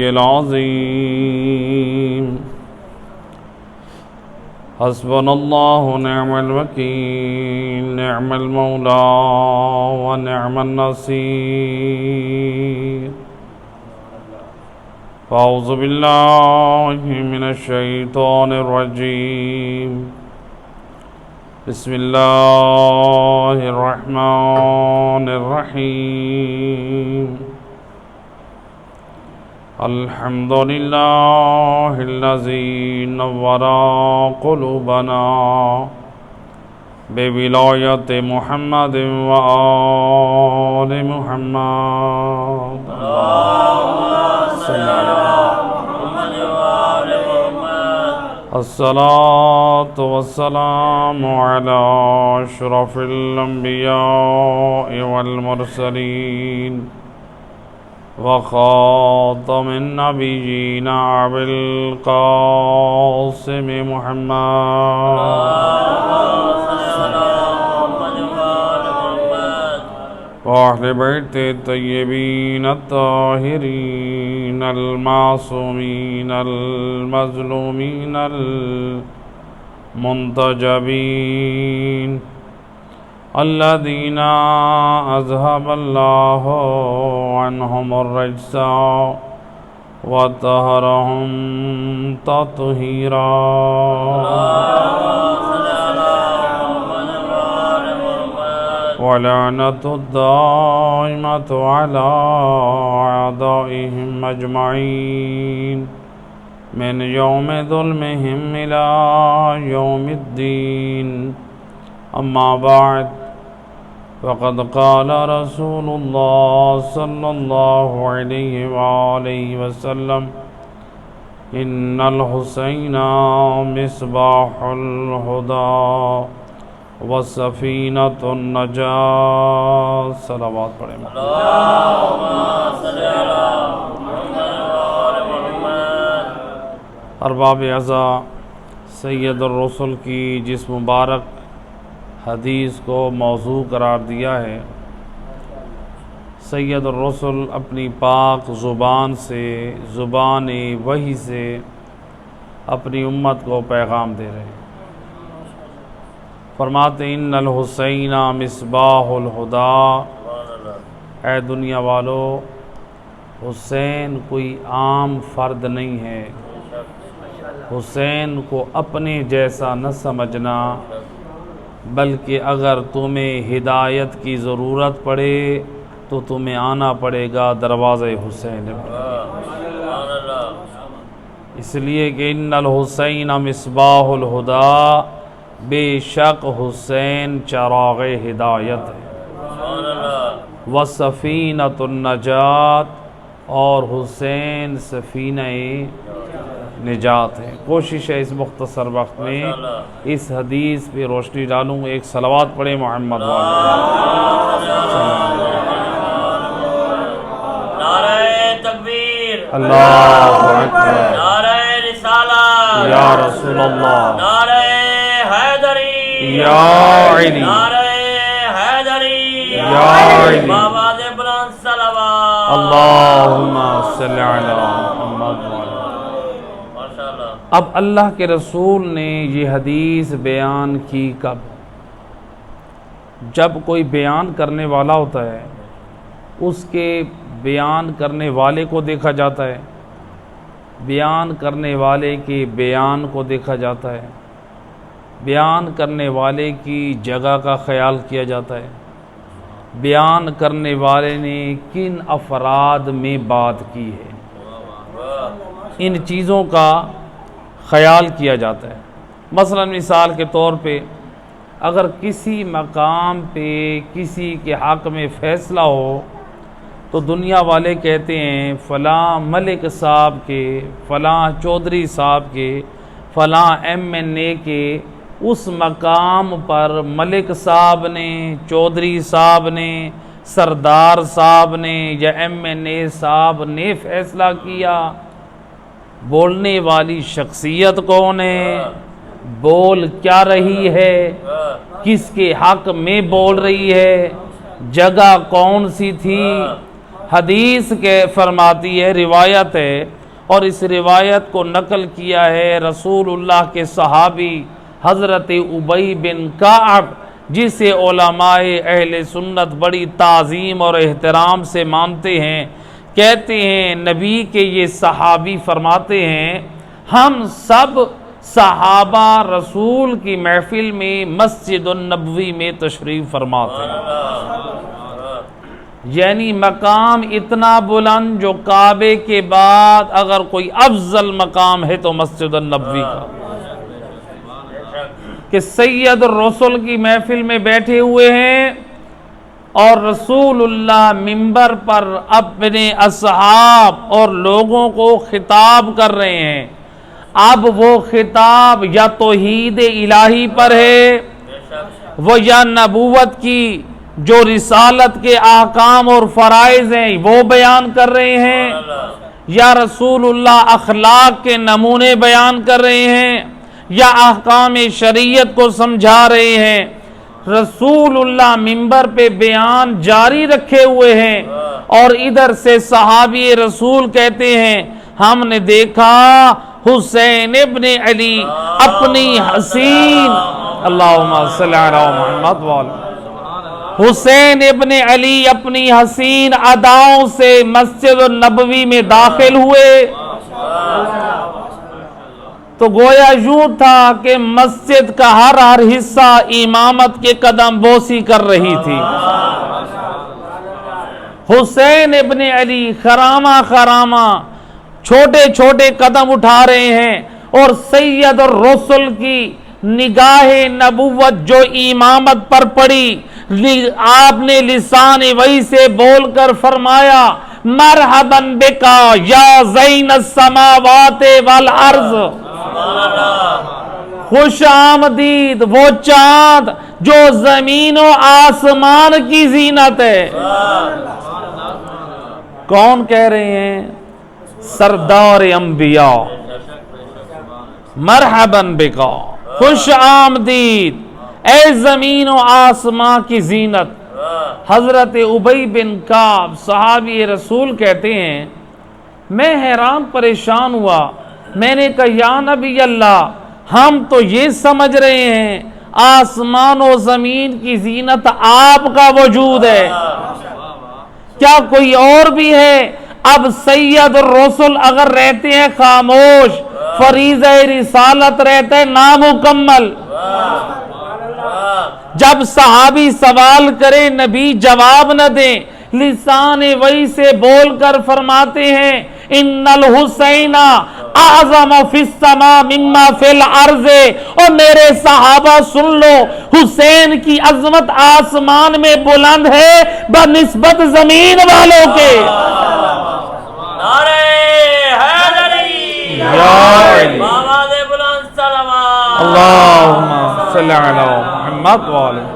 العظيم حسبنا الله ونعم الوكيل نعم المولى ونعم النصير فأعوذ بالله من الشيطان الرجيم بسم الله الرحمن الرحيم الحمد لله الذي نور قلوبنا بولاية محمد وآل محمد الصلاة والسلام على أشرف الأنبياء والمرسلين وخاتم النبيين أبي القاسم محمد وأهل بيت الطيبين الطاهرين المعصومين المظلومين المنتجبين الذين أذهب الله عنهم الرجس وطهرهم تطهيرا ولعنة الدائمة على أعدائهم أجمعين من يوم ظلمهم إلى يوم الدين أما بعد فقد قال رسول الله صلى الله عليه وآله وسلم إن الحسين مصباح الهدى وسفینۃ النجاة صلوات پڑھیں ارباب اعضا سید الرسل کی جس مبارک حدیث کو موضوع قرار دیا ہے، سید الرسل اپنی پاک زبان سے، زبان وحی سے اپنی امت کو پیغام دے رہے ہیں۔ فرماتے ہیں ان الحسین مصباح الہدی، اے دنیا والو، حسین کوئی عام فرد نہیں ہے، حسین کو اپنے جیسا نہ سمجھنا، بلکہ اگر تمہیں ہدایت کی ضرورت پڑے تو تمہیں آنا پڑے گا دروازے حسین پر۔ اس لیے کہ ان الحسین مصباح الہدی، بے شک حسین چراغ ہدایت ہے، وسفینۃ النجات، اور حسین سفینہ نجات ہے۔ کوشش ہے اس مختصر وقت میں اس حدیث پہ روشنی ڈالوں۔ ایک صلوات پڑھیں محمد والے۔ نعرہ تکبیر، اللہ اکبر، نعرہ رسالت، یا رسول اللہ، نعرہ حیدری، یا علی، نعرہ حیدری، یا علی، بابا دے بلند صلوات، اللہم صلی علی محمد والے۔ ماشاءاللہ۔ اب اللہ کے رسول نے یہ حدیث بیان کی کب؟ جب کوئی بیان کرنے والا ہوتا ہے، اس کے بیان کرنے والے کو دیکھا جاتا ہے، بیان کرنے والے کے بیان کو دیکھا جاتا ہے، بیان کرنے والے کی جگہ کا خیال کیا جاتا ہے، بیان کرنے والے نے کن افراد میں بات کی ہے، ان چیزوں کا خیال کیا جاتا ہے۔ مثلا مثال کے طور پہ اگر کسی مقام پہ کسی کے حق میں فیصلہ ہو تو دنیا والے کہتے ہیں فلاں ملک صاحب کے، فلاں چودھری صاحب کے، فلاں MNA کے اس مقام پر ملک صاحب نے، چودھری صاحب نے، سردار صاحب نے یا MNA صاحب نے فیصلہ کیا۔ بولنے والی شخصیت کون ہے، بول کیا رہی ہے، کس کے حق میں بول رہی ہے، جگہ کون سی تھی، حدیث کے فرماتی ہے، روایت ہے، اور اس روایت کو نقل کیا ہے رسول اللہ کے صحابی حضرت ابی بن کعب، جسے علماء اہل سنت بڑی تعظیم اور احترام سے مانتے ہیں۔ کہتے ہیں نبی کے یہ صحابی فرماتے ہیں، ہم سب صحابہ رسول کی محفل میں مسجد النبوی میں تشریف فرما تھے، یعنی مقام اتنا بلند جو کعبے کے بعد اگر کوئی افضل مقام ہے تو مسجد النبوی کا، کہ سید الرسل کی محفل میں بیٹھے ہوئے ہیں اور رسول اللہ منبر پر اپنے اصحاب اور لوگوں کو خطاب کر رہے ہیں۔ اب وہ خطاب یا توحید الہی پر ہے، وہ یا نبوت کی جو رسالت کے احکام اور فرائض ہیں وہ بیان کر رہے ہیں، یا رسول اللہ اخلاق کے نمونے بیان کر رہے ہیں، یا احکام شریعت کو سمجھا رہے ہیں۔ رسول اللہ منبر پہ بیان جاری رکھے ہوئے ہیں اور ادھر سے صحابی رسول کہتے ہیں، ہم نے دیکھا حسین ابن علی اپنی حسین، اللہم صلی علی محمد وعلی، حسین ابن علی اپنی حسین اداؤں سے مسجد النبوی میں داخل ہوئے۔ تو گویا یوں تھا کہ مسجد کا ہر حصہ امامت کے قدم بوسی کر رہی تھی۔ حسین ابن علی خرامہ خرامہ چھوٹے چھوٹے قدم اٹھا رہے ہیں اور سید الرسل کی نگاہ نبوت جو امامت پر پڑی، آپ نے لسان وحی سے بول کر فرمایا، مرحباً بکا یا زین السماوات والارض، خوش آمدید وہ چاند جو زمین و آسمان کی زینت ہے۔ کون کہہ رہے ہیں؟ سردار انبیاء، مرحباً بکا، خوش آمدید اے زمین و آسمان کی زینت۔ حضرت ابی بن کعب صحابی رسول کہتے ہیں، میں حیران پریشان ہوا، میں نے کہا یا نبی اللہ، ہم تو یہ سمجھ رہے ہیں آسمان و زمین کی زینت آپ کا وجود ہے، کیا کوئی اور بھی ہے؟ اب سید الرسل اگر رہتے ہیں خاموش، فریضہ رسالت رہتا ہے نامکمل۔ جب صحابی سوال کرے نبی جواب نہ دیں، لسان وحی سے بول کر فرماتے ہیں، ان الحسین اعظم فی السماء مما فی الارض، اور میرے صحابہ سن لو، حسین کی عظمت آسمان میں بلند ہے بنسبت زمین والوں کے۔ نعرہ حیدری، آواز بلند صلوات، اللہم صلی علی محمد وعلی۔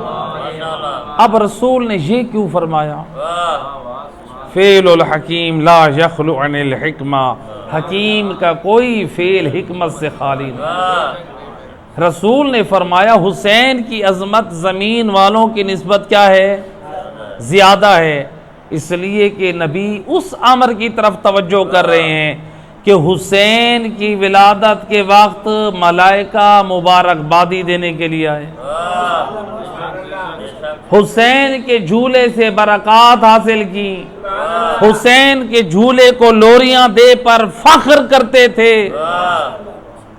اب رسول نے یہ کیوں فرمایا؟ فعل الحکیم لا یخلو عن الحکمہ، حکیم کا کوئی فعل حکمت سے خالی نہیں۔ رسول نے فرمایا حسین کی عظمت زمین والوں کی نسبت کیا ہے؟ زیادہ ہے، اس لیے کہ نبی اس امر کی طرف توجہ کر رہے ہیں کہ حسین کی ولادت کے وقت ملائکہ مبارکبادی دینے کے لیے آئے، حسین کے جھولے سے برکات حاصل کی، حسین کے جھولے کو لوریاں دے پر فخر کرتے تھے،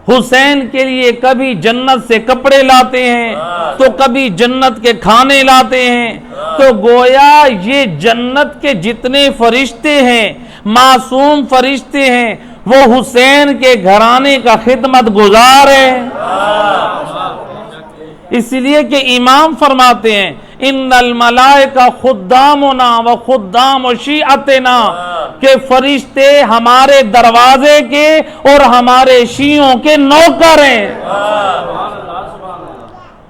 حسین کے لیے کبھی جنت سے کپڑے لاتے ہیں تو کبھی جنت کے کھانے لاتے ہیں۔ تو گویا یہ جنت کے جتنے فرشتے ہیں، معصوم فرشتے ہیں، وہ حسین کے گھرانے کا خدمت گزار ہے۔ اس لیے کہ امام فرماتے ہیں، ان الملائکہ خدامنا و خدام شیعتنا، کہ فرشتے ہمارے دروازے کے اور ہمارے شیعوں کے نوکر ہیں۔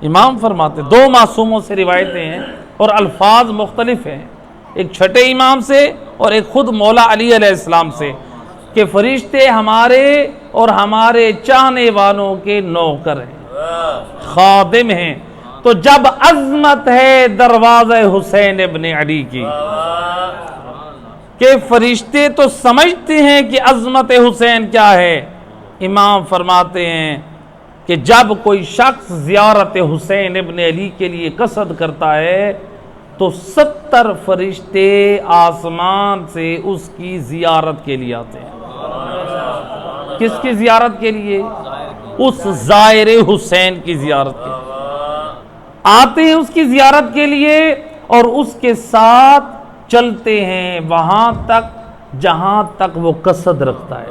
امام فرماتے ہیں، دو معصوموں سے روایتیں ہیں اور الفاظ مختلف ہیں، ایک چھٹے امام سے اور ایک خود مولا علی علیہ السلام سے، کہ فرشتے ہمارے اور ہمارے چاہنے والوں کے نوکر ہیں، خادم ہیں۔ تو جب عظمت ہے دروازہ حسین ابن علی کی، کہ فرشتے تو سمجھتے ہیں کہ عظمت حسین کیا ہے. امام فرماتے ہیں کہ جب کوئی شخص زیارت حسین ابن علی کے لیے قصد کرتا ہے تو 70 فرشتے آسمان سے اس کی زیارت کے لیے آتے ہیں. کس کی زیارت کے لیے؟ اس زائر حسین کی زیارت کے لیے آتے ہیں، اس کی زیارت کے لیے، اور اس کے ساتھ چلتے ہیں وہاں تک جہاں تک وہ قصد رکھتا ہے،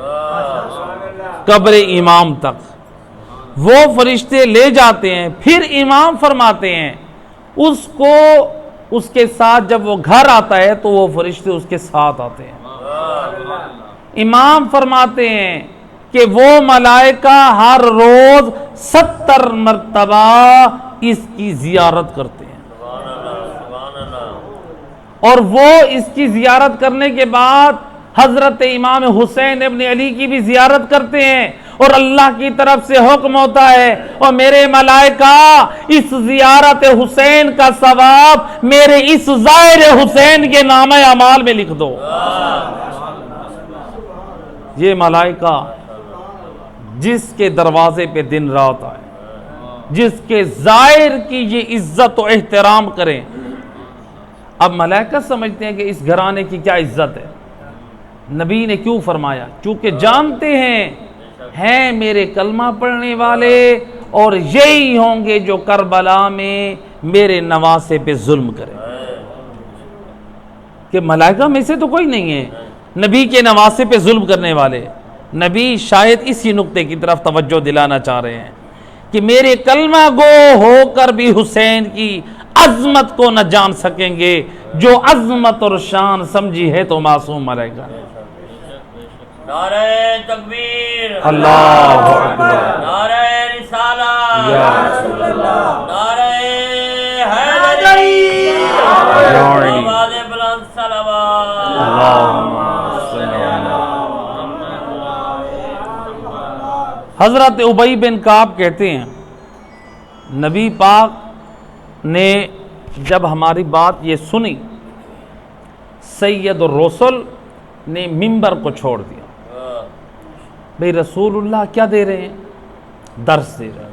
قبر امام تک. وہ فرشتے لے جاتے ہیں. پھر امام فرماتے ہیں اس کو اس کے ساتھ جب وہ گھر آتا ہے تو وہ فرشتے اس کے ساتھ آتے ہیں. امام فرماتے ہیں کہ وہ ملائکہ ہر روز 70 مرتبہ اس کی زیارت کرتے ہیں، اور وہ اس کی زیارت کرنے کے بعد حضرت امام حسین ابن علی کی بھی زیارت کرتے ہیں، اور اللہ کی طرف سے حکم ہوتا ہے اور میرے ملائکہ اس زیارت حسین کا ثواب میرے اس زائر حسین کے نام اعمال میں لکھ دو. یہ ملائکہ جس کے دروازے پہ دن رات آئے، جس کے زائر کی یہ عزت و احترام کریں. اب ملائکہ سمجھتے ہیں کہ اس گھرانے کی کیا عزت ہے. نبی نے کیوں فرمایا؟ چونکہ جانتے ہیں میرے کلمہ پڑھنے والے، اور یہی ہوں گے جو کربلا میں میرے نواسے پہ ظلم کریں. کہ ملائکہ میں سے تو کوئی نہیں ہے نبی کے نواسے پہ ظلم کرنے والے. نبی شاید اسی نقطے کی طرف توجہ دلانا چاہ رہے ہیں کہ میرے کلمہ گو ہو کر بھی حسین کی عظمت کو نہ جان سکیں گے. جو عظمت اور شان سمجھی ہے تو معصوم ملائکہ. نعرہ تکبیر، اللہ اکبر، نعرہ رسالہ، یا رسول اللہ، نعرہ حیدری، آواز بلند صلوات. حضرت ابی بن کعب کہتے ہیں نبی پاک نے جب ہماری بات یہ سنی، سید الرسل نے منبر کو چھوڑ دیا. بھئی رسول اللہ کیا دے رہے ہیں؟ درس دے رہے ہیں.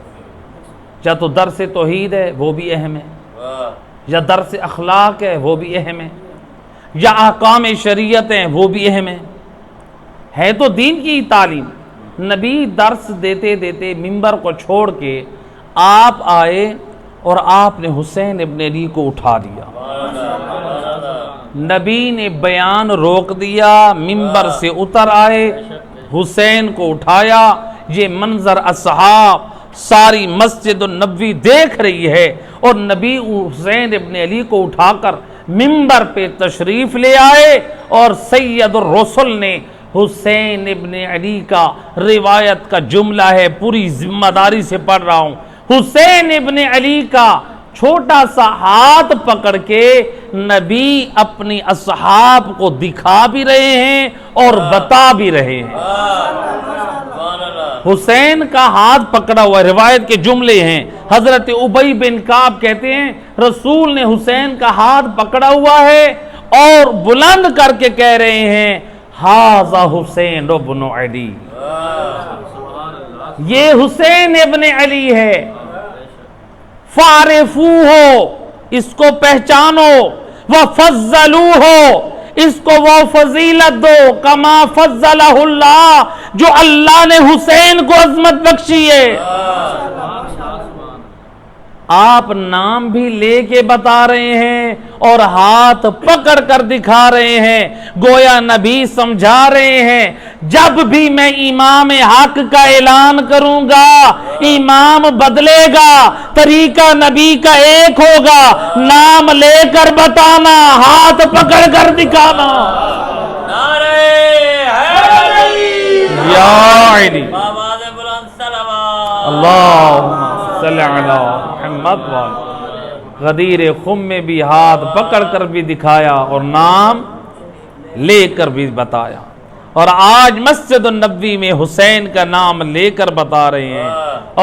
یا تو درس توحید ہے وہ بھی اہم ہے، یا درس اخلاق ہے وہ بھی اہم ہے، یا احکام شریعت ہیں وہ بھی اہم ہے تو دین کی تعلیم. نبی درس دیتے دیتے منبر کو چھوڑ کے آپ آئے اور آپ نے حسین ابن علی کو اٹھا دیا. نبی نے بیان روک دیا، منبر سے اتر آئے، حسین کو اٹھایا. یہ منظر اصحاب ساری مسجد النبوی دیکھ رہی ہے، اور نبی حسین ابن علی کو اٹھا کر منبر پہ تشریف لے آئے. اور سید الرسل نے حسین ابن علی کا روایت کا جملہ ہے، پوری ذمہ داری سے پڑھ رہا ہوں، حسین ابن علی کا چھوٹا سا ہاتھ پکڑ کے نبی اپنی اصحاب کو دکھا بھی رہے ہیں اور بتا بھی رہے ہیں. حسین کا ہاتھ پکڑا ہوا، روایت کے جملے ہیں. حضرت ابی بن کعب کہتے ہیں رسول نے حسین کا ہاتھ پکڑا ہوا ہے اور بلند کر کے کہہ رہے ہیں ھذا حسین ابن علی، یہ حسین ابن علی ہے. فَعْرِفُوهُ، اس کو پہچانو، وَفَضَّلُوهُ، اس کو وہ فضیلت دو، کما فضلہ اللہ، جو اللہ نے حسین کو عظمت بخشی ہے. آپ نام بھی لے کے بتا رہے ہیں اور ہاتھ پکڑ کر دکھا رہے ہیں، گویا نبی سمجھا رہے ہیں جب بھی میں امام حق کا اعلان کروں گا امام بدلے گا، طریقہ نبی کا ایک ہوگا، نام لے کر بتانا، ہاتھ پکڑ کر دکھانا. نعرہ حیدری، یا علی، آواز بلند صلوات. اللہم صلی علی محمد وآلہ. غدیر خم میں بھی ہاتھ پکڑ کر بھی دکھایا اور نام لے کر بھی بتایا، اور آج مسجد النبوی میں حسین کا نام لے کر بتا رہے ہیں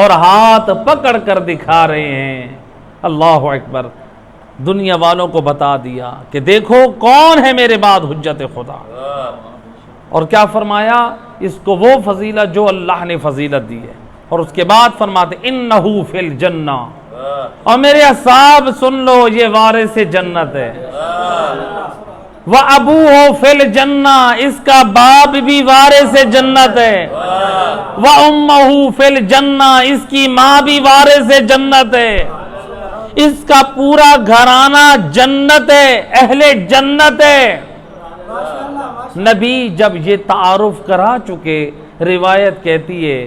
اور ہاتھ پکڑ کر دکھا رہے ہیں. اللہ اکبر. دنیا والوں کو بتا دیا کہ دیکھو کون ہے میرے بعد حجت خدا. اور کیا فرمایا؟ اس کو وہ فضیلت جو اللہ نے فضیلت دی ہے. اور اس کے بعد فرماتے انہو فی الجنہ، اور میرے اصحاب سن لو یہ وارث جنت ہے. وَأَبُوهُ فِي الْجَنَّةِ، اس کا باپ بھی وارث جنت ہے. وَأُمَّهُ فِي الْجَنَّةِ، اس کی ماں بھی وارث جنت ہے. اس کا پورا گھرانہ جنت ہے، اہل جنت ہے. نبی جب یہ تعارف کرا چکے، روایت کہتی ہے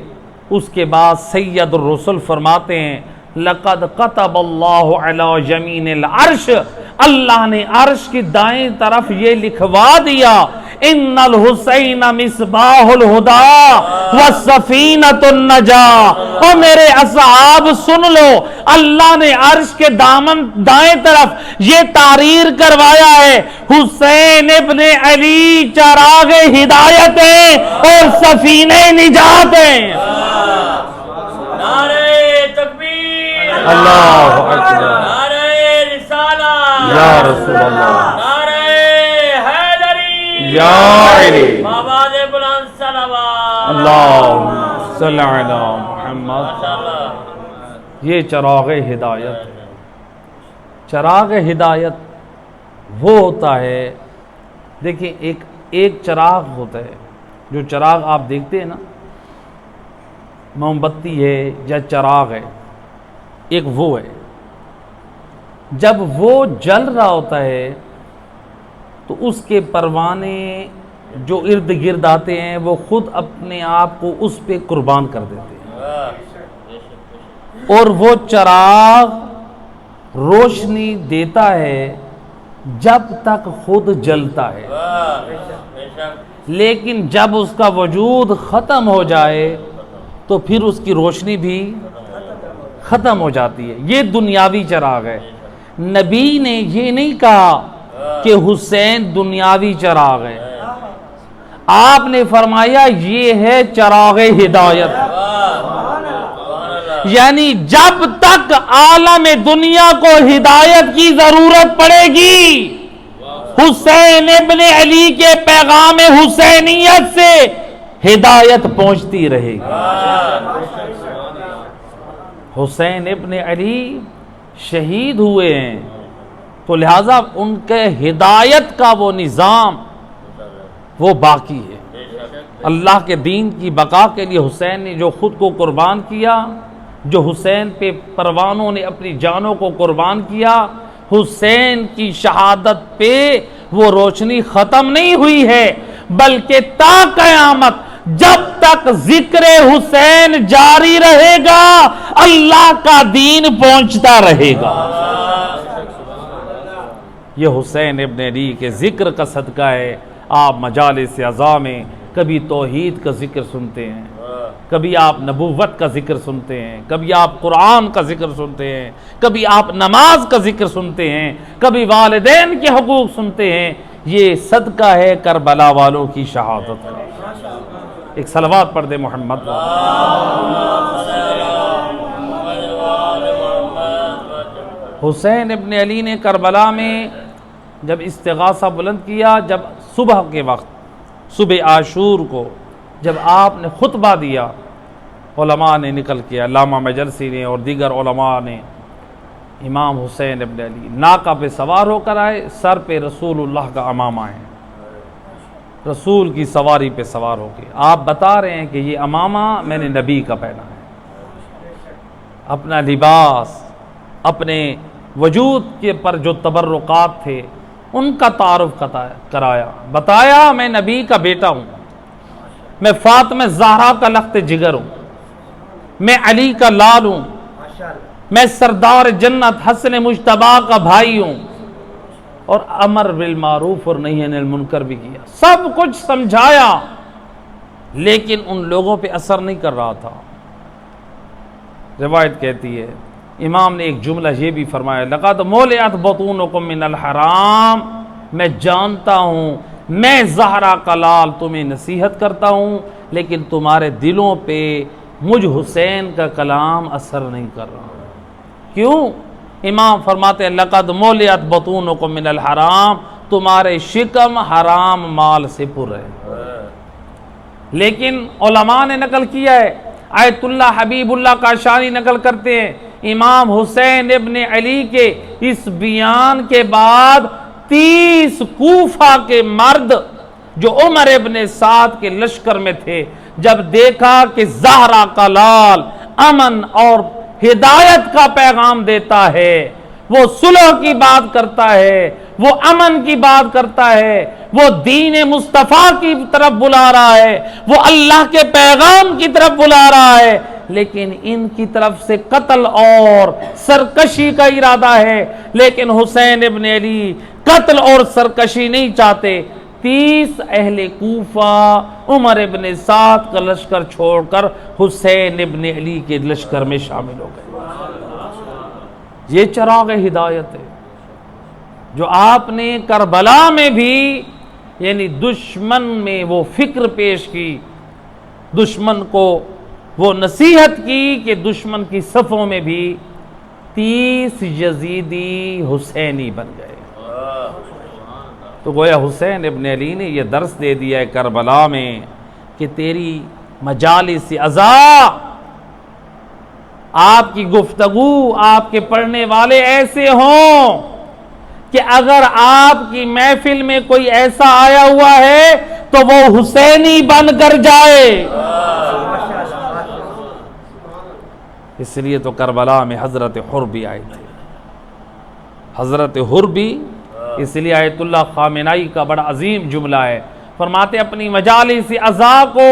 اس کے بعد سید الرسل فرماتے ہیں لقد كتب اللہ علی یمین العرش، اللہ نے عرش کی دائیں طرف یہ لکھوا دیا ان الحسین مصباح الہدی والسفینۃ النجاۃ. اور میرے اصحاب سن لو، اللہ نے عرش کے دامن دائیں طرف یہ تحریر کروایا ہے حسین ابن علی چراغ ہدایت ہیں اور سفینہ نجات ہیں. نعرہ تکبیر، اللہ اکبر، نعرہ رسالہ یا رسول اللہ، نعرہ حیدری یا علی، آواز بلند صلوات. اللہم صلی علی محمد. ماشاءاللہ. یہ چراغ ہدایت ہے. چراغ ہدایت وہ ہوتا ہے، دیکھیں ایک چراغ ہوتا ہے، جو چراغ آپ دیکھتے ہیں نا، موم بتی ہے یا چراغ ہے، ایک وہ ہے. جب وہ جل رہا ہوتا ہے تو اس کے پروانے جو ارد گرد آتے ہیں وہ خود اپنے آپ کو اس پہ قربان کر دیتے ہیں، اور وہ چراغ روشنی دیتا ہے جب تک خود جلتا ہے، لیکن جب اس کا وجود ختم ہو جائے تو پھر اس کی روشنی بھی ختم ہو جاتی ہے. یہ دنیاوی چراغ ہے. نبی نے یہ نہیں کہا کہ حسین دنیاوی چراغ ہے، آپ نے فرمایا یہ ہے چراغ ہدایت. یعنی جب تک عالم دنیا کو ہدایت کی ضرورت پڑے گی، حسین ابن علی کے پیغام حسینیت سے ہدایت پہنچتی رہے گی. حسین ابن علی شہید ہوئے ہیں تو لہٰذا ان کے ہدایت کا وہ نظام وہ باقی ہے. اللہ کے دین کی بقا کے لیے حسین نے جو خود کو قربان کیا، جو حسین پہ پروانوں نے اپنی جانوں کو قربان کیا، حسین کی شہادت پہ وہ روشنی ختم نہیں ہوئی ہے، بلکہ تا قیامت جب تک ذکر حسین جاری رہے گا اللہ کا دین پہنچتا رہے گا. یہ حسین ابن علی کے ذکر کا صدقہ ہے. آپ مجالس عزا میں کبھی توحید کا ذکر سنتے ہیں، کبھی آپ نبوت کا ذکر سنتے ہیں، کبھی آپ قرآن کا ذکر سنتے ہیں، کبھی آپ نماز کا ذکر سنتے ہیں، کبھی والدین کے حقوق سنتے ہیں. یہ صدقہ ہے کربلا والوں کی شہادت کا. ایک صلوات پڑھ دے محمد. حسین ابن علی نے کربلا میں جب استغاثہ بلند کیا، جب صبح کے وقت، صبح عاشور کو جب آپ نے خطبہ دیا، علماء نے نکل کے، علامہ مجلسی نے اور دیگر علماء نے، امام حسین ابن علی ناقہ پہ سوار ہو کر آئے، سر پہ رسول اللہ کا امامہ ہے، رسول کی سواری پہ سوار ہو کے آپ بتا رہے ہیں کہ یہ امامہ میں نے نبی کا پہنا ہے. اپنا لباس، اپنے وجود کے پر جو تبرکات تھے ان کا تعارف کرایا، بتایا میں نبی کا بیٹا ہوں، میں فاطمہ زہرا کا لخت جگر ہوں، میں علی کا لال ہوں، میں سردار جنت حسن مجتبیٰ کا بھائی ہوں، اور امر بالمعروف اور نہی عن المنکر بھی کیا، سب کچھ سمجھایا، لیکن ان لوگوں پہ اثر نہیں کر رہا تھا. روایت کہتی ہے امام نے ایک جملہ یہ بھی فرمایا لقد مولعت بطونکم من الحرام، میں جانتا ہوں میں زہرا کا لال تمہیں نصیحت کرتا ہوں، لیکن تمہارے دلوں پہ مجھ حسین کا کلام اثر نہیں کر رہا. کیوں؟ امام فرماتے ہیں لقد مولیت بطونکم من الحرام، تمہارے شکم حرام مال سے پر ہے۔ لیکن علماء نے نقل کیا ہے، آیت اللہ حبیب اللہ کاشانی نقل کرتے ہیں، امام حسین ابن علی کے اس بیان کے بعد 30 کوفہ کے مرد جو عمر ابن سعد کے لشکر میں تھے، جب دیکھا کہ زہرا کا لال امن اور ہدایت کا پیغام دیتا ہے، وہ صلح کی بات کرتا ہے، وہ امن کی بات کرتا ہے، وہ دین مصطفیٰ کی طرف بلا رہا ہے، وہ اللہ کے پیغام کی طرف بلا رہا ہے، لیکن ان کی طرف سے قتل اور سرکشی کا ارادہ ہے۔ لیکن حسین ابن علی قتل اور سرکشی نہیں چاہتے۔ 30 اہل کوفہ عمر ابن سعد کا لشکر چھوڑ کر حسین ابن علی کے لشکر میں شامل ہو گئے۔ یہ چراغ ہدایت ہے جو آپ نے کربلا میں بھی، یعنی دشمن میں وہ فکر پیش کی، دشمن کو وہ نصیحت کی کہ دشمن کی صفوں میں بھی 30 یزیدی حسینی بن گئے۔ تو گویا حسین ابن علی نے یہ درس دے دیا ہے کربلا میں کہ تیری مجالس عزا، آپ کی گفتگو، آپ کے پڑھنے والے ایسے ہوں کہ اگر آپ کی محفل میں کوئی ایسا آیا ہوا ہے تو وہ حسینی بن کر جائے۔ اس لیے تو کربلا میں حضرت حر بھی آئے تھے، حضرت حر بھی، اس لیے آیت اللہ خامنائی کا بڑا عظیم جملہ ہے، فرماتے اپنی مجالس عزا کو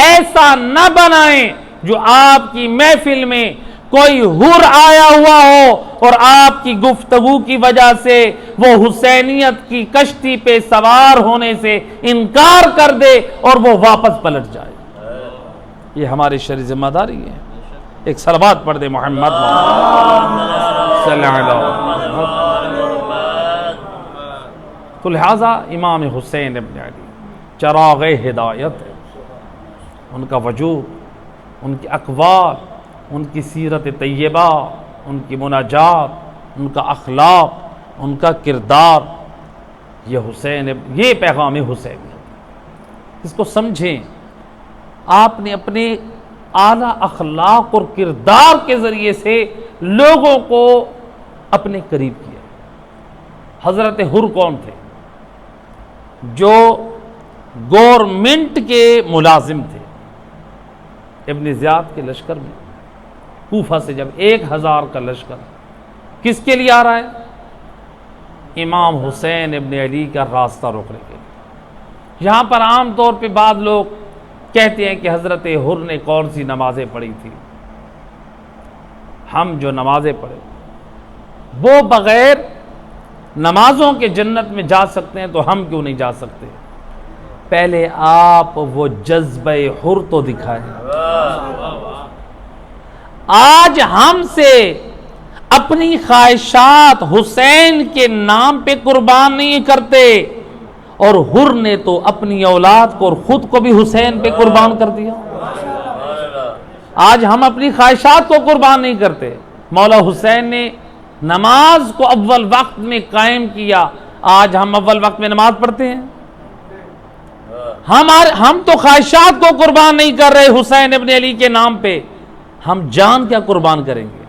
ایسا نہ بنائیں جو آپ کی محفل میں کوئی حر آیا ہوا ہو اور آپ کی گفتگو کی وجہ سے وہ حسینیت کی کشتی پہ سوار ہونے سے انکار کر دے اور وہ واپس پلٹ جائے۔ یہ ہماری شرعی ذمہ داری ہے۔ ایک صلوات پڑھ دے محمد صلی اللہ علیہ وسلم۔ تو لہٰذا امام حسین ابن علی چراغ ہدایت ہے، ان کا وجود، ان کی اقوال، ان کی سیرت طیبہ، ان کی مناجات، ان کا اخلاق، ان کا کردار، یہ پیغام حسین ہے۔ اس کو سمجھیں، آپ نے اپنے اعلیٰ اخلاق اور کردار کے ذریعے سے لوگوں کو اپنے قریب کیا۔ حضرت حر کون تھے؟ جو گورنمنٹ کے ملازم تھے۔ ابن زیاد کے لشکر میں کوفہ سے جب 1000 کا لشکر کس کے لیے آ رہا ہے؟ امام حسین ابن علی کا راستہ روکنے کے لیے۔ یہاں پر عام طور پہ بعض لوگ کہتے ہیں کہ حضرت حر نے کون سی نمازیں پڑھی تھی۔ ہم جو نمازیں پڑھے وہ بغیر نمازوں کے جنت میں جا سکتے ہیں تو ہم کیوں نہیں جا سکتے؟ پہلے آپ وہ جذبہ حر تو دکھائیں۔ آج ہم سے اپنی خواہشات حسین کے نام پہ قربان نہیں کرتے، اور حر نے تو اپنی اولاد کو اور خود کو بھی حسین پہ قربان کر دیا۔ آج ہم اپنی خواہشات کو قربان نہیں کرتے۔ مولا حسین نے نماز کو اول وقت میں قائم کیا، آج ہم اول وقت میں نماز پڑھتے ہیں؟ ہم تو خواہشات کو قربان نہیں کر رہے حسین ابن علی کے نام پہ، ہم جان کیا قربان کریں گے؟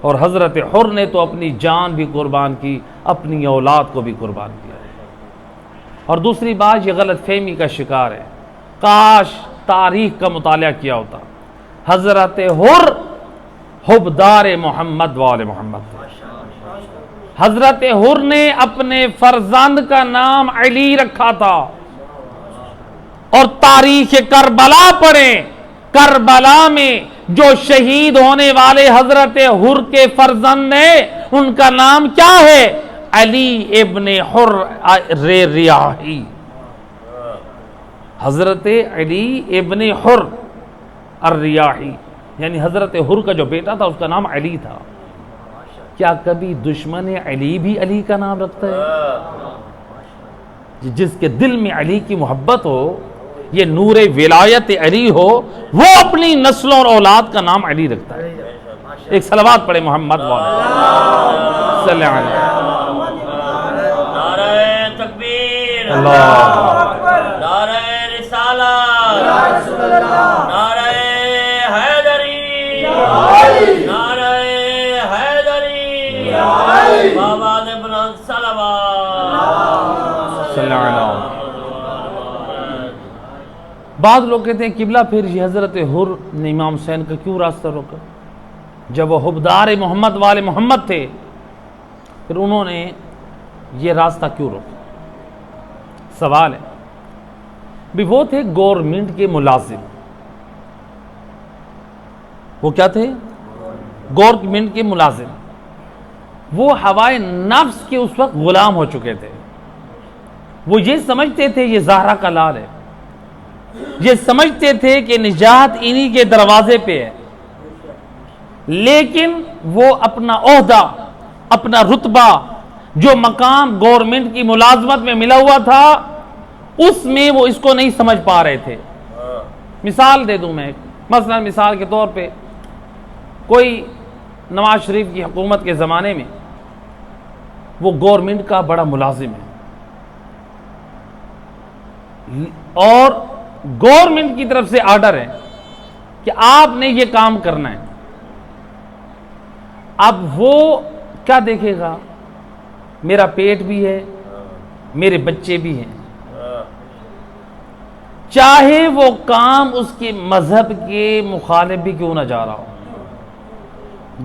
اور حضرت حر نے تو اپنی جان بھی قربان کی، اپنی اولاد کو بھی قربان کیا۔ اور دوسری بات، یہ غلط فہمی کا شکار ہے، کاش تاریخ کا مطالعہ کیا ہوتا۔ حضرت حر حبدار محمد وآل محمد تھے۔ حضرت حر نے اپنے فرزند کا نام علی رکھا تھا، اور تاریخ کربلا پڑھیں، کربلا میں جو شہید ہونے والے حضرت حر کے فرزند ہیں ان کا نام کیا ہے؟ علی ابن حر ریاحی۔ حضرت علی ابن حر الریاحی، یعنی حضرت حر کا جو بیٹا تھا اس کا نام علی تھا۔ کیا کبھی دشمن علی بھی علی کا نام رکھتا ہے؟ جس کے دل میں علی کی محبت ہو، یہ نور ولایت علی ہو، وہ اپنی نسلوں اور اولاد کا نام علی رکھتا ہے۔ ایک صلوات پڑھے محمد والے صلی اللہ علیہ نعرہ تکبیر، اللہ نعرہ رسالت، نعرہ حیدری، نعرہ حیدری، بابا دے بلند صلوات۔ صلی اللہ علیہ۔ بعض لوگ کہتے ہیں قبلہ پھر یہ حضرت حر نے امام حسین کا کیوں راستہ روکا؟ جب وہ حبدار محمد والے محمد تھے پھر انہوں نے یہ راستہ کیوں روکا؟ سوال ہے بھی وہ تھے گورنمنٹ کے ملازم، وہ کیا تھے؟ گورنمنٹ کے ملازم، وہ ہوائے نفس کے اس وقت غلام ہو چکے تھے۔ وہ یہ سمجھتے تھے یہ زہرا کا لال ہے، یہ سمجھتے تھے کہ نجات انہی کے دروازے پہ ہے، لیکن وہ اپنا عہدہ، اپنا رتبہ، جو مقام گورنمنٹ کی ملازمت میں ملا ہوا تھا اس میں وہ اس کو نہیں سمجھ پا رہے تھے۔ مثال دے دوں میں، مثلا مثال کے طور پہ کوئی نواز شریف کی حکومت کے زمانے میں وہ گورنمنٹ کا بڑا ملازم ہے اور گورنمنٹ کی طرف سے آرڈر ہے کہ آپ نے یہ کام کرنا ہے۔ اب وہ کیا دیکھے گا؟ میرا پیٹ بھی ہے، میرے بچے بھی ہیں، چاہے وہ کام اس کے مذہب کے مخالف بھی کیوں نہ جا رہا ہو۔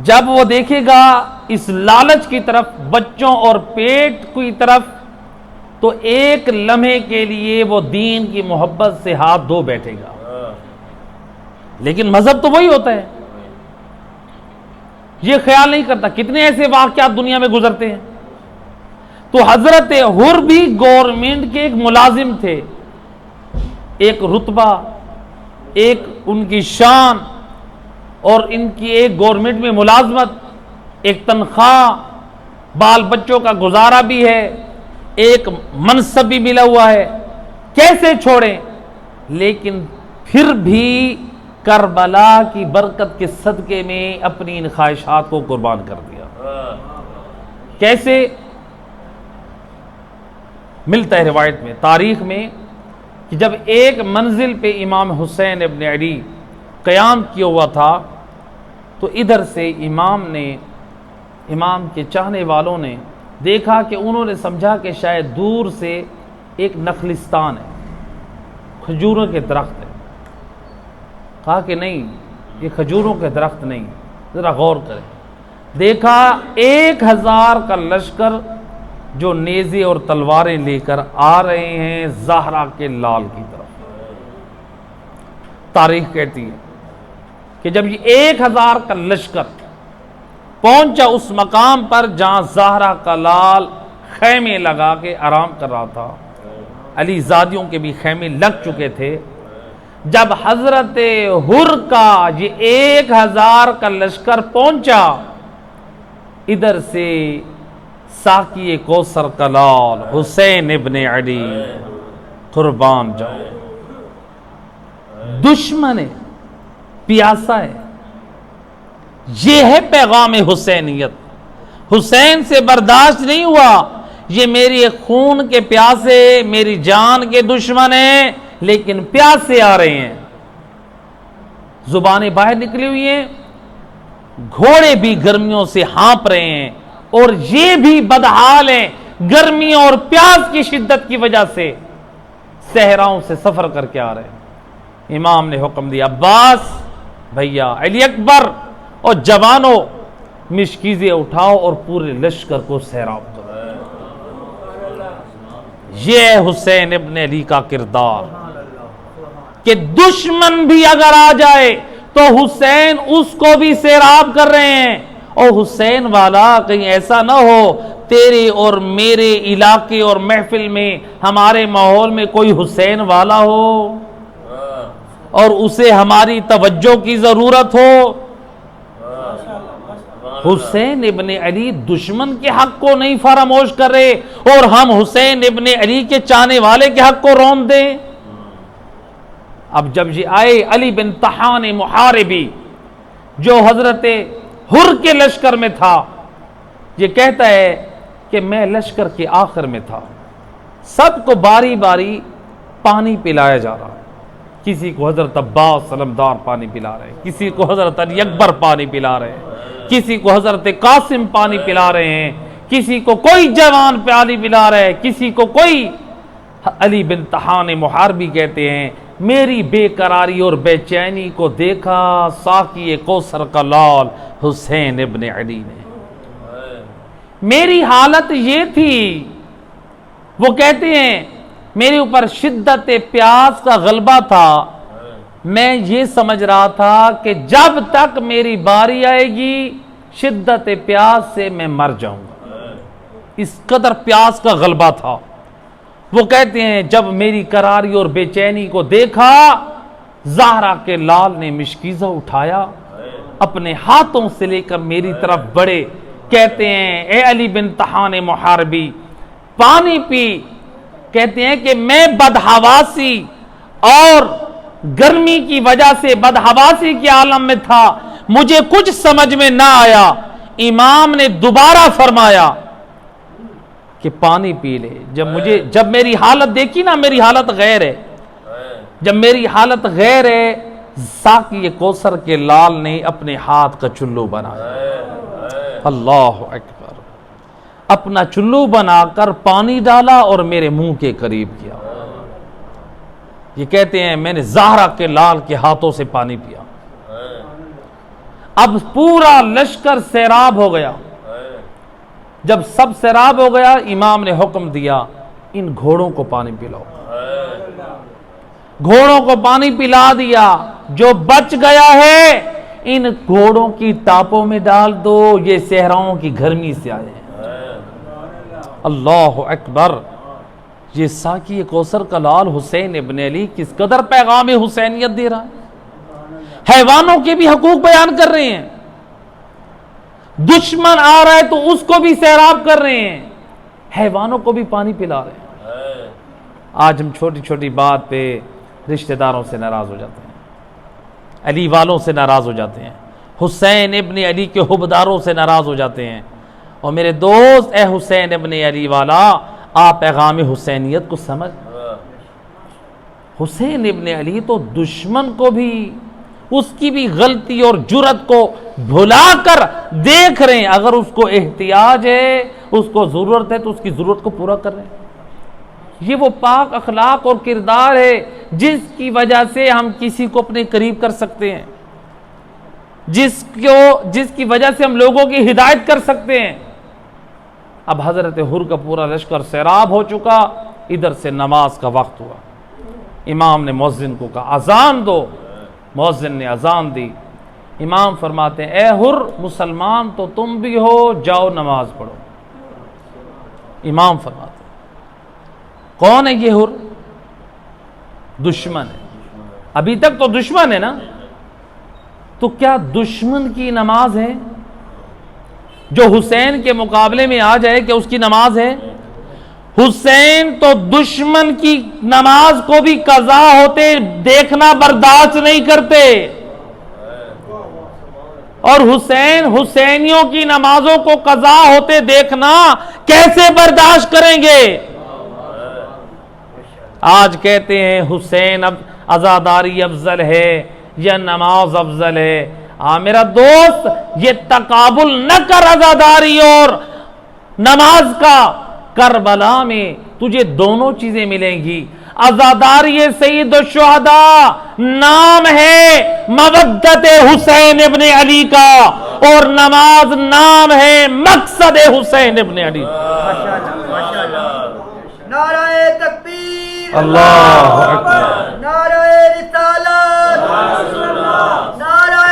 جب وہ دیکھے گا اس لالچ کی طرف، بچوں اور پیٹ کی طرف، تو ایک لمحے کے لیے وہ دین کی محبت سے ہاتھ دھو بیٹھے گا، لیکن مذہب تو وہی ہوتا ہے۔ یہ خیال نہیں کرتا کتنے ایسے واقعات دنیا میں گزرتے ہیں۔ تو حضرت حر بھی گورنمنٹ کے ایک ملازم تھے، ایک رتبہ، ایک ان کی شان اور ان کی ایک گورنمنٹ میں ملازمت، ایک تنخواہ، بال بچوں کا گزارا بھی ہے، ایک منصب بھی ملا ہوا ہے، کیسے چھوڑیں؟ لیکن پھر بھی کربلا کی برکت کے صدقے میں اپنی ان خواہشات کو قربان کر دیا۔ کیسے؟ ملتا ہے روایت میں، تاریخ میں، کہ جب ایک منزل پہ امام حسین ابن علی قیام کیا ہوا تھا تو ادھر سے امام کے چاہنے والوں نے دیکھا کہ انہوں نے سمجھا کہ شاید دور سے ایک نخلستان ہے، کھجوروں کے درخت ہے۔ کہا کہ نہیں، یہ کھجوروں کے درخت نہیں، ذرا غور کریں۔ دیکھا 1000 کا لشکر جو نیزے اور تلواریں لے کر آ رہے ہیں زہرا کے لال کی طرف۔ تاریخ کہتی ہے کہ جب یہ 1000 کا لشکر پہنچا اس مقام پر جہاں زہرا کا لال خیمے لگا کے آرام کر رہا تھا، علی زادیوں کے بھی خیمے لگ چکے تھے، جب حضرت حر کا یہ 1000 کا لشکر پہنچا، ادھر سے ساقی کوثر کا لال حسین ابن علی قربان جاؤ، دشمن ہے، پیاسا ہے۔ یہ ہے پیغام حسینیت۔ حسین سے برداشت نہیں ہوا، یہ میری خون کے پیاسے، میری جان کے دشمن ہیں، لیکن پیاسے آ رہے ہیں، زبانیں باہر نکلی ہوئی ہیں، گھوڑے بھی گرمیوں سے ہانپ رہے ہیں، اور یہ بھی بدحال ہیں گرمیوں اور پیاس کی شدت کی وجہ سے صحراؤں سے سفر کر کے آ رہے ہیں۔ امام نے حکم دیا، عباس بھیا، علی اکبر اور جوانوں، مشکیزیں اٹھاؤ اور پورے لشکر کو سیراب کرو۔ یہ ہے حسین ابن علی کا کردار کہ دشمن بھی اگر آ جائے تو حسین اس کو بھی سیراب کر رہے ہیں۔ اور حسین والا کہیں ایسا نہ ہو تیرے اور میرے علاقے اور محفل میں، ہمارے ماحول میں کوئی حسین والا ہو اور اسے ہماری توجہ کی ضرورت ہو۔ حسین ابن علی دشمن کے حق کو نہیں فراموش کر رہے اور ہم حسین ابن علی کے چاہنے والے کے حق کو روند دیں۔ اب جب یہ آئے علی بن طحان محاربی جو حضرت ہر کے لشکر میں تھا. یہ کہتا ہے کہ میں لشکر کے آخر میں تھا. سب کو باری باری پانی پلایا جا رہا. کسی کو حضرت عباس علمدار پانی پلا رہے ہیں, کسی کو حضرت علی اکبر پانی پلا رہے ہیں, کسی کو حضرت قاسم پانی پلا رہے ہیں, کسی کو کوئی جوان پانی پلا رہے ہیں, کسی کو کوئی. علی بن طحان محاربی کہتے ہیں میری بے قراری اور بے چینی کو دیکھا ساقی کوثر کا لال حسین ابن علی نے. میری حالت یہ تھی, وہ کہتے ہیں میرے اوپر شدت پیاس کا غلبہ تھا. میں یہ سمجھ رہا تھا کہ جب تک میری باری آئے گی شدت پیاس سے میں مر جاؤں گا. اس قدر پیاس کا غلبہ تھا. وہ کہتے ہیں جب میری قراری اور بے چینی کو دیکھا زہرا کے لال نے مشکیزہ اٹھایا, اپنے ہاتھوں سے لے کر میری طرف بڑھے. کہتے ہیں اے علی بن طحان محاربی پانی پی. کہتے ہیں کہ میں بدحواسی اور گرمی کی وجہ سے بدحواسی کے عالم میں تھا, مجھے کچھ سمجھ میں نہ آیا. امام نے دوبارہ فرمایا کہ پانی پی لے. جب میری حالت دیکھی نا, میری حالت غیر ہے, جب میری حالت غیر ہے, ساقی کوثر کے لال نے اپنے ہاتھ کا چلو بنایا. اللہ اکبر. اپنا چلو بنا کر پانی ڈالا اور میرے منہ کے قریب کیا. یہ کہتے ہیں میں نے زہرا کے لال کے ہاتھوں سے پانی پیا. اب پورا لشکر سیراب ہو گیا. جب سب سیراب ہو گیا امام نے حکم دیا ان گھوڑوں کو پانی پلاؤ. گھوڑوں کو پانی پلا دیا. جو بچ گیا ہے ان گھوڑوں کی ٹاپوں میں ڈال دو, یہ صحراؤں کی گرمی سے آئے ہیں. اللہ اکبر. یہ ساقی کوثر کا لال حسین ابن علی کس قدر پیغام حسینیت دے رہا ہے. حیوانوں کے بھی حقوق بیان کر رہے ہیں. دشمن آ رہا ہے تو اس کو بھی سیراب کر رہے ہیں, حیوانوں کو بھی پانی پلا رہے ہیں. آج ہم چھوٹی چھوٹی بات پہ رشتہ داروں سے ناراض ہو جاتے ہیں, علی والوں سے ناراض ہو جاتے ہیں, حسین ابن علی کے حبداروں سے ناراض ہو جاتے ہیں. اور میرے دوست اے حسین ابن علی والا, آپ پیغام حسینیت کو سمجھ. حسین ابن علی تو دشمن کو بھی اس کی بھی غلطی اور جرت کو بھلا کر دیکھ رہے ہیں. اگر اس کو احتیاج ہے, اس کو ضرورت ہے, تو اس کی ضرورت کو پورا کر رہے ہیں. یہ وہ پاک اخلاق اور کردار ہے جس کی وجہ سے ہم کسی کو اپنے قریب کر سکتے ہیں, جس کی وجہ سے ہم لوگوں کی ہدایت کر سکتے ہیں. اب حضرت حر کا پورا لشکر سیراب ہو چکا. ادھر سے نماز کا وقت ہوا. امام نے مؤذن کو کہا اذان دو. مؤذن نے اذان دی. امام فرماتے ہیں اے حر مسلمان تو تم بھی ہو, جاؤ نماز پڑھو. امام فرماتے ہیں کون ہے یہ حر؟ دشمن ہے. ابھی تک تو دشمن ہے نا, تو کیا دشمن کی نماز ہے جو حسین کے مقابلے میں آ جائے, کہ اس کی نماز ہے؟ حسین تو دشمن کی نماز کو بھی قضا ہوتے دیکھنا برداشت نہیں کرتے, اور حسین حسینیوں کی نمازوں کو قضا ہوتے دیکھنا کیسے برداشت کریں گے؟ آج کہتے ہیں حسین اب عزاداری افضل ہے یا نماز افضل ہے. میرا دوست یہ تقابل نہ کر عزاداری اور نماز کا. کربلا میں تجھے دونوں چیزیں ملیں گی. عزاداری سید الشہداء نام ہے مودت حسین ابن علی کا, اور نماز نام ہے مقصد حسین ابن علی. نعرہ تکبیر, اللہ اکبر, نعرہ رسالت, نعرہ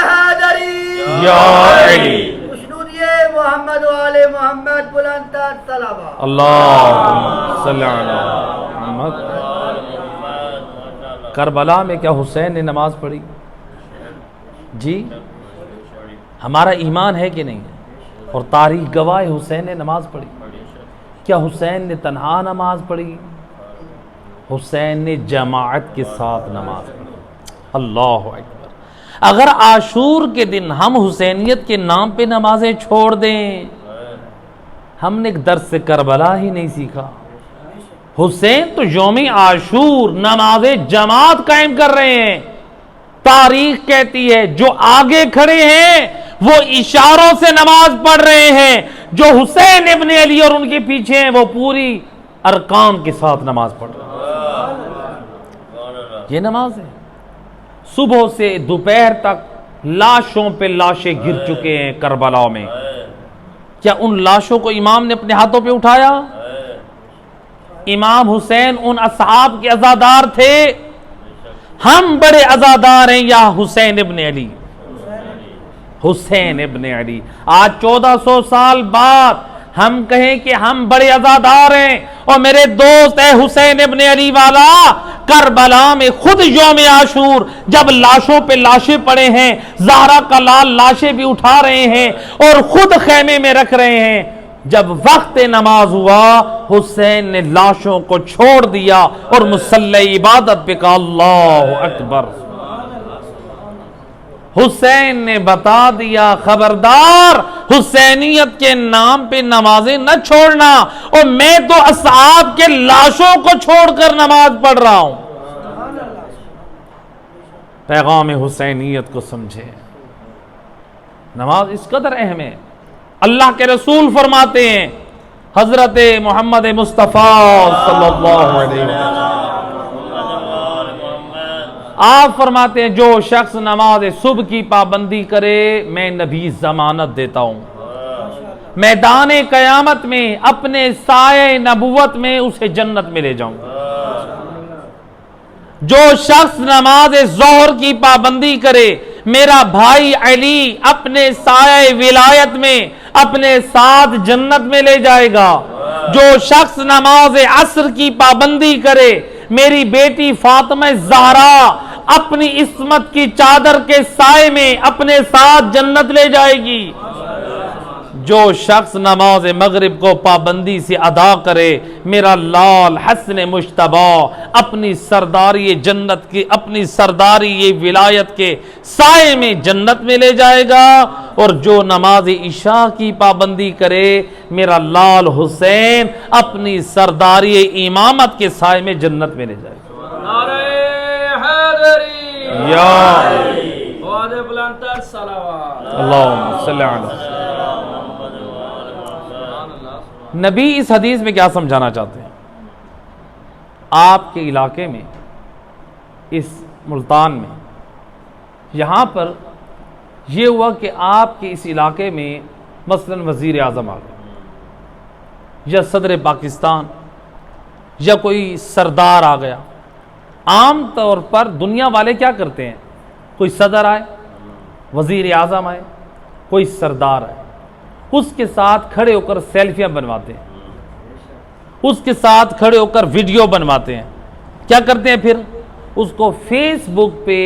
حیدری, یا علی, خوشنودیِ محمد و آل محمد, بلند تر صلوات. اللہم صلی علی محمد. کربلا میں کیا حسین نے نماز پڑھی؟ جی ہمارا ایمان ہے کہ نہیں؟ اور تاریخ گواہ حسین نے نماز پڑھی. کیا حسین نے تنہا نماز پڑھی؟ حسین نے جماعت کے ساتھ نماز پڑھی. اللہ اکبر. اگر عاشور کے دن ہم حسینیت کے نام پہ نمازیں چھوڑ دیں، ہم نے ایک درس کربلا ہی نہیں سیکھا۔ حسین تو یوم عاشور نماز جماعت قائم کر رہے ہیں۔ تاریخ کہتی ہے جو آگے کھڑے ہیں وہ اشاروں سے نماز پڑھ رہے ہیں، جو حسین ابن علی اور ان کے پیچھے ہیں وہ پوری ارکان کے ساتھ نماز پڑھ رہے ہیں۔ یہ نماز ہے۔ صبح سے دوپہر تک لاشوں پہ لاشیں گر چکے ہیں کربلا میں، کیا ان لاشوں کو امام نے اپنے ہاتھوں پہ اٹھایا؟ امام حسین ان اصحاب کے عزادار تھے، ہم بڑے عزادار ہیں یا حسین ابن علی؟ حسین ابن علی۔ آج 1400 سال بعد ہم کہیں کہ ہم بڑے عزادار ہیں، اور میرے دوست اے حسین ابن علی والا، کربلا میں خود یوم عاشور جب لاشوں پہ لاشیں پڑے ہیں، زہرا کا لال لاشیں بھی اٹھا رہے ہیں اور خود خیمے میں رکھ رہے ہیں، جب وقت نماز ہوا حسین نے لاشوں کو چھوڑ دیا اور مصلی عبادت پہ کہا اللہ اکبر۔ حسین نے بتا دیا خبردار حسینیت کے نام پہ نمازیں نہ چھوڑنا، اور میں تو اصحاب کے لاشوں کو چھوڑ کر نماز پڑھ رہا ہوں۔ پیغام حسینیت کو سمجھے، نماز اس قدر اہم ہے۔ اللہ کے رسول فرماتے ہیں، حضرت محمد مصطفیٰ صلی اللہ علیہ وسلم آپ فرماتے ہیں جو شخص نماز صبح کی پابندی کرے میں نبی ضمانت دیتا ہوں، میدان قیامت میں اپنے سایہ نبوت میں اسے جنت میں لے جاؤں گا۔ جو شخص نماز ظہر کی پابندی کرے میرا بھائی علی اپنے سایہ ولایت میں اپنے ساتھ جنت میں لے جائے گا۔ جو شخص نماز عصر کی پابندی کرے میری بیٹی فاطمہ زہرا اپنی عصمت کی چادر کے سائے میں اپنے ساتھ جنت لے جائے گی۔ جو شخص نماز مغرب کو پابندی سے ادا کرے میرا لال حسن مجتبی اپنی سرداری جنت کی اپنی سرداری ولایت کے سائے میں جنت میں لے جائے گا۔ اور جو نماز عشاء کی پابندی کرے میرا لال حسین اپنی سرداری امامت کے سائے میں جنت میں لے جائے گا۔ نعرہ حیدری یا بہت بلند صلوات اللہم صلی علی نبی اس حدیث میں کیا سمجھانا چاہتے ہیں؟ آپ کے علاقے میں اس ملتان میں یہاں پر یہ ہوا کہ آپ کے اس علاقے میں مثلا وزیر اعظم آ گیا یا صدر پاکستان یا کوئی سردار آ گیا۔ عام طور پر دنیا والے کیا کرتے ہیں؟ کوئی صدر آئے، وزیر اعظم آئے، کوئی سردار آئے، اس کے ساتھ کھڑے ہو کر سیلفیاں بنواتے ہیں، اس کے ساتھ کھڑے ہو کر ویڈیو بنواتے ہیں۔ کیا کرتے ہیں پھر؟ اس کو فیس بک پہ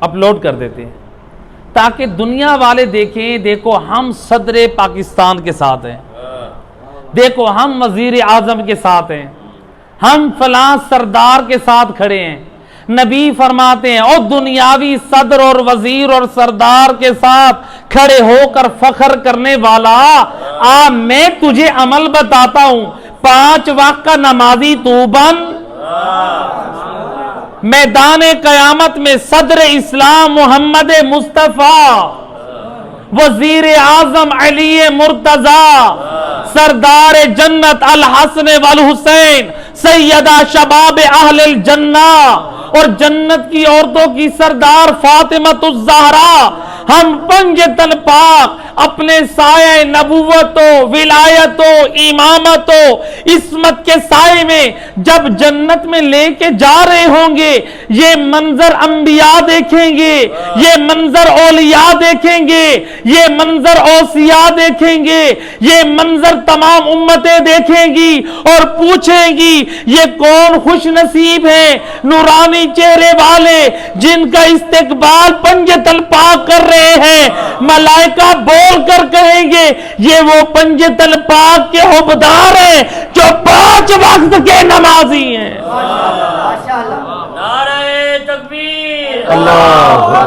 اپلوڈ کر دیتے ہیں تاکہ دنیا والے دیکھیں، دیکھو ہم صدر پاکستان کے ساتھ ہیں، دیکھو ہم وزیر اعظم کے ساتھ ہیں، ہم فلاں سردار کے ساتھ کھڑے ہیں۔ نبی فرماتے ہیں اور دنیاوی صدر اور وزیر اور سردار کے ساتھ کھڑے ہو کر فخر کرنے والا، میں تجھے عمل بتاتا ہوں، 5 وقت کا نمازی تو بن، میدان قیامت میں صدر اسلام محمد مصطفیٰ، وزیر اعظم علی مرتضی، سردار جنت الحسن والحسین، سیدہ شباب اہل الجنہ اور جنت کی عورتوں کی سردار فاطمہ الزہرا، ہم پنج تن پاک اپنے سایہ نبوت و ولایت و امامت و عصمت کے سائے میں جب جنت میں لے کے جا رہے ہوں گے، یہ منظر انبیاء دیکھیں گے، یہ منظر اولیاء دیکھیں گے، یہ منظر اوصیاء دیکھیں گے، یہ منظر تمام امتیں دیکھیں گی اور پوچھیں گی یہ کون خوش نصیب ہیں نورانی چہرے والے جن کا استقبال پنجۃ الپاک کر رہے ہیں۔ ملائکہ بول کر کہیں گے یہ وہ پنجۃ الپاک کے حبدار ہیں جو 5 وقت کے نمازی ہیں۔ ماشاءاللہ نعرہ تکبیر، اللہ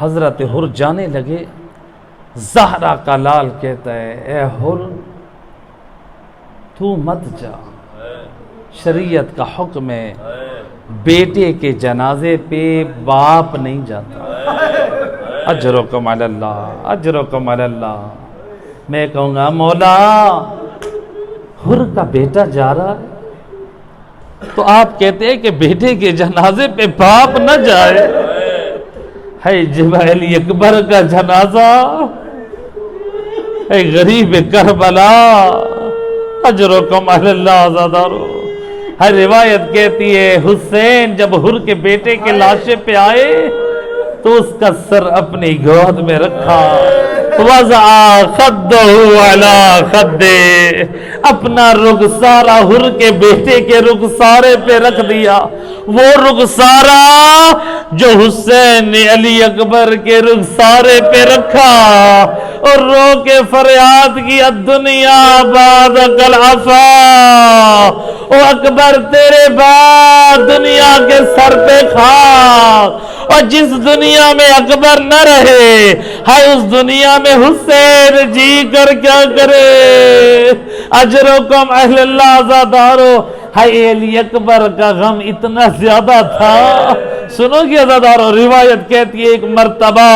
حضرت حر جانے لگے. زہرا کا لال کہتا ہے اے حر تو مت جا، شریعت کا حکم ہے بیٹے کے جنازے پہ باپ نہیں جاتا. اجرکم علی اللہ، اجرکم علی اللہ. میں کہوں گا مولا حر کا بیٹا جا رہا ہے تو آپ کہتے ہیں کہ بیٹے کے جنازے پہ باپ نہ جائے. ہے جبریل اکبر کا جنازہ، ہے غریب کربلا. اجرکم علی اللہ عزادارو. ہر روایت کہتی ہے حسین جب حر کے بیٹے کے لاشے پہ آئے تو اس کا سر اپنی گود میں رکھا. وضع خدہ علی خدہ، اپنا رخسارہ حر کے بیٹے کے رخسارے پہ رکھ دیا. وہ رخسارہ جو حسین نے علی اکبر کے رخسارے پہ رکھا اور رو کے فریاد کی الدنیا بعدک العفا. او اکبر تیرے بعد دنیا کے سر پہ خاک. اور جس دنیا میں اکبر نہ رہے ہے اس دنیا میں حسین جی کر کیا کرے. اجرکم اہل اللہ عزادارو. ہے علی اکبر کا غم اتنا زیادہ تھا. سنو گی عزادارو، روایت کہتی ہے ایک مرتبہ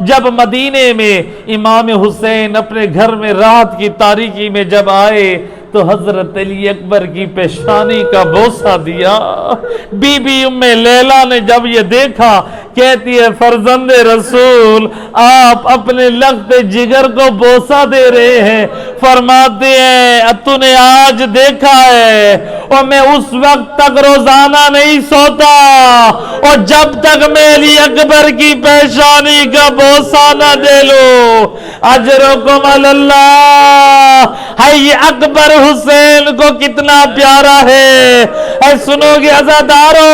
جب مدینے میں امام حسین اپنے گھر میں رات کی تاریکی میں جب آئے تو حضرت علی اکبر کی پیشانی کا بوسہ دیا. بی بی ام لیلا نے جب یہ دیکھا کہتی ہے فرزند رسول آپ اپنے لخت جگر کو بوسہ دے رہے ہیں. فرماتے ہیں تو نے آج دیکھا ہے اور میں اس وقت تک روزانہ نہیں سوتا اور جب تک میں علی اکبر کی پیشانی کا بوسہ نہ دے لوں. اجرکم علی اللہ. ہے یہ اکبر حسین کو کتنا پیارا ہے. اے سنو گے عزادارو،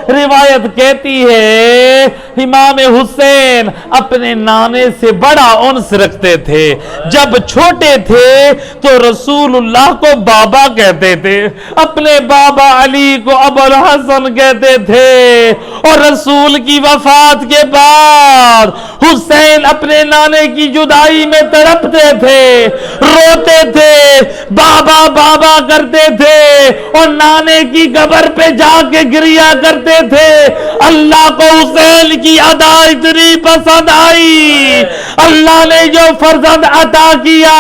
روایت کہتی ہے امام حسین اپنے نانے سے بڑا انس رکھتے تھے. جب چھوٹے تھے تو رسول اللہ کو بابا کہتے تھے، اپنے بابا علی کو ابو الحسن کہتے تھے. اور رسول کی وفات کے بعد حسین اپنے نانے کی جدائی میں تڑپتے تھے، روتے تھے، بابا بابا کرتے تھے اور نانے کی قبر پہ جا کے گریا کرتے تھے. اللہ کو حسین کی ادا اتنی پسند آئی، اللہ نے جو فرزند عطا کیا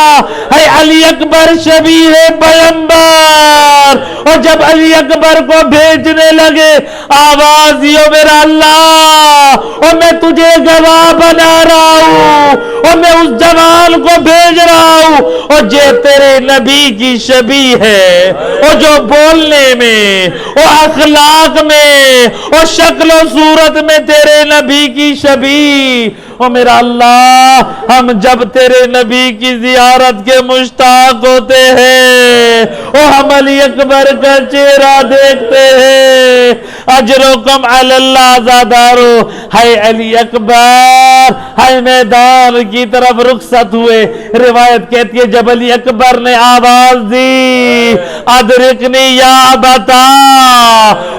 ہے علی اکبر شبیہ پیغمبر. اور جب علی اکبر کو بھیجنے لگے آواز یہ میرا اللہ اور میں تجھے گواہ بنا رہا ہوں اور میں اس جوان کو بھیج رہا ہوں اور جو تیرے نبی کی شبیہ ہے اور جو بولنے میں اور اخلاق میں اور شکل و صورت میں تیرے نبی کی شبیہ. اور میرا اللہ ہم جب تیرے نبی کی زیارت کے مشتاق ہوتے ہیں اور ہم علی اکبر کا چہرہ دیکھتے ہیں. اجرکم علی اللہ عزادارو. ہے علی اکبر ہے میدان کی طرف رخصت ہوئے. روایت کہتی ہے جب علی اکبر نے آواز دی ادرکنی یا بتا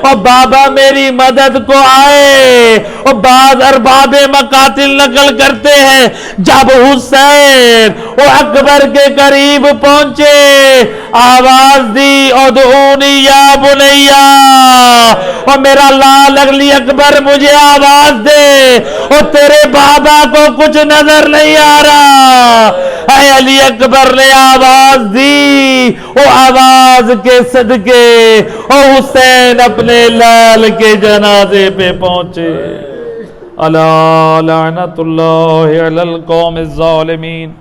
اور بابا میری مدد کو آئے. اور بعض ارباب مقاتل نقل کرتے ہیں جب حسین وہ اکبر کے قریب پہنچے آواز دی ادعونی یا بنیا اور میرا لال علی اکبر مجھے آواز دے اور تیرے بابا کو کچھ نظر نہیں آ رہا. اے علی اکبر نے آواز دی، وہ آواز کے صدقے اور حسین اپنے لال کے جنازے پہ پہنچے. الا لعنت اللہ علی القوم الظالمین.